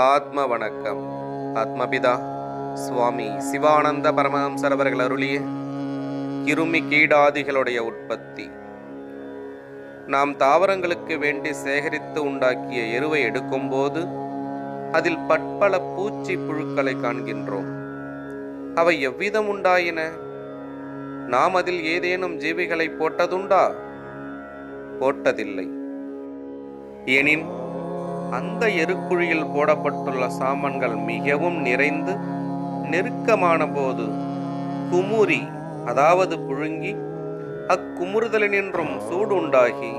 ஆத்ம வணக்கம். ஆத்மபிதா சுவாமி சிவானந்த பரமஹம்சர் அவர்கள் அருளிய கிருமி கீடாதிகளுடைய உற்பத்தி. நாம் தாவரங்களுக்கு வேண்டி சேகரித்து உண்டாக்கிய எருவை எடுக்கும்போது அதில் பற்பல பூச்சி புழுக்களை காண்கின்றோம். அவை எவ்விதம் உண்டாயின? நாம் அதில் ஏதேனும் ஜீவிகளை போட்டதுண்டா? போட்டதில்லை. எனின் அந்த எருக்குழியில் போடப்பட்டுள்ள சாமான்கள் மிகவும் நிறைந்து நெருக்கமான போது குமுறி, அதாவது புழுங்கி, அக்குமுறுதலினின்றும் சூடு உண்டாகி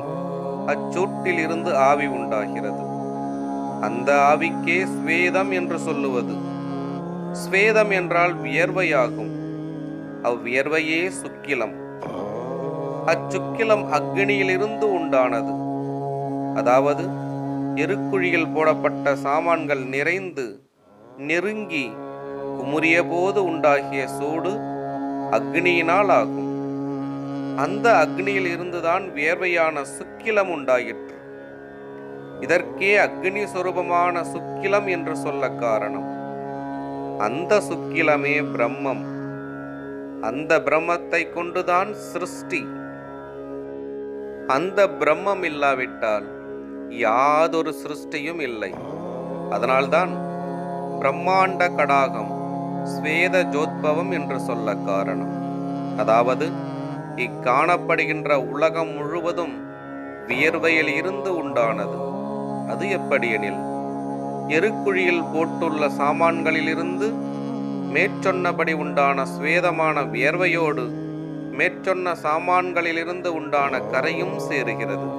அச்சூட்டில் இருந்து ஆவி உண்டாகிறது. அந்த ஆவிக்கே ஸ்வேதம் என்று சொல்லுவது. ஸ்வேதம் என்றால் வியர்வையாகும். அவ்வியர்வையே சுக்கிலம். அச்சுக்கிலம் அக்னியிலிருந்து உண்டானது. அதாவது எருக்குழியில் போடப்பட்ட சாமான்கள் நிறைந்து நெருங்கி குமுறிய போது உண்டாகிய சூடு அக்னியினால் ஆகும். அந்த அக்னியில் இருந்துதான் வியர்வையான சுக்கிலம் உண்டாயிற்று. இதற்கே அக்னி சொரூபமான சுக்கிலம் என்று சொல்ல காரணம். அந்த சுக்கிலமே பிரம்மம். அந்த பிரம்மத்தை கொண்டுதான் சிருஷ்டி. அந்த பிரம்மம் இல்லாவிட்டால் யாதொரு சிருஷ்டியும் இல்லை. அதனால்தான் பிரம்மாண்ட கடாகம் ஸ்வேத ஜோத்பவம் என்று சொல்ல காரணம். அதாவது இக்காணப்படுகின்ற உலகம் முழுவதும் வியர்வையில் இருந்து உண்டானது. அது எப்படியெனில், எருக்குழியில் போட்டுள்ள சாமான்களிலிருந்து மேற்சொன்னபடி உண்டான ஸ்வேதமான வியர்வையோடு மேற்சொன்ன சாமான்களிலிருந்து உண்டான கரையும் சேருகிறது.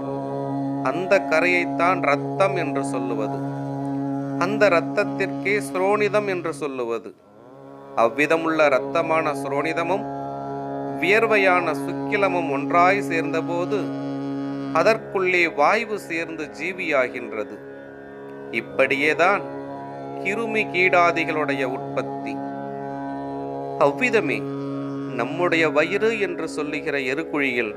அந்த கரையைத்தான் இரத்தம் என்று சொல்லுவது. அந்த இரத்தத்திற்கே ஸ்ரோணிதம் என்று சொல்லுவது. அவ்விதமுள்ள இரத்தமான ஸ்ரோணிதமும் வியர்வையான சுக்கிலமும் ஒன்றாய் சேர்ந்தபோது அதற்குள்ளே வாயு சேர்ந்து ஜீவியாகின்றது. இப்படியேதான் கிருமி கீடாதிகளுடைய உற்பத்தி. அவ்விதமே நம்முடைய வயிறு என்று சொல்லுகிற எருக்குழியில்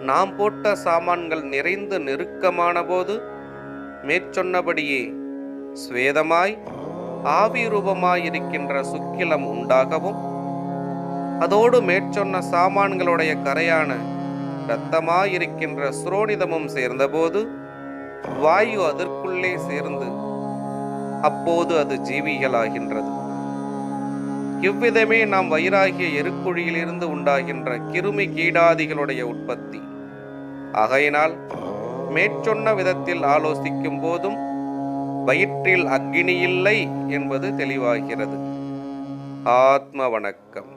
நாம் போட்ட சாமான்கள் நிறைந்து நெருக்கமான போது மேற்சொன்னபடியே ஸ்வேதமாய் ஆவி ரூபமாயிருக்கின்ற சுக்கிலம் உண்டாகவும், அதோடு மேற்சொன்ன சாமான்களுடைய கரையான இரத்தமாயிருக்கின்ற சுரோனிதமும் சேர்ந்தபோது வாயு அதற்குள்ளே சேர்ந்து அப்போது அது ஜீவிகளாகின்றது. இவ்விதமே நாம் வயிறாகிய எருக்குழியிலிருந்து உண்டாகின்ற கிருமி கீடாதிகளுடைய உற்பத்தி. ஆகையினால் மேற்சொன்ன விதத்தில் ஆலோசிக்கும் போதும் வயிற்றில் அக்னி இல்லை என்பது தெளிவாகிறது. ஆத்ம வணக்கம்.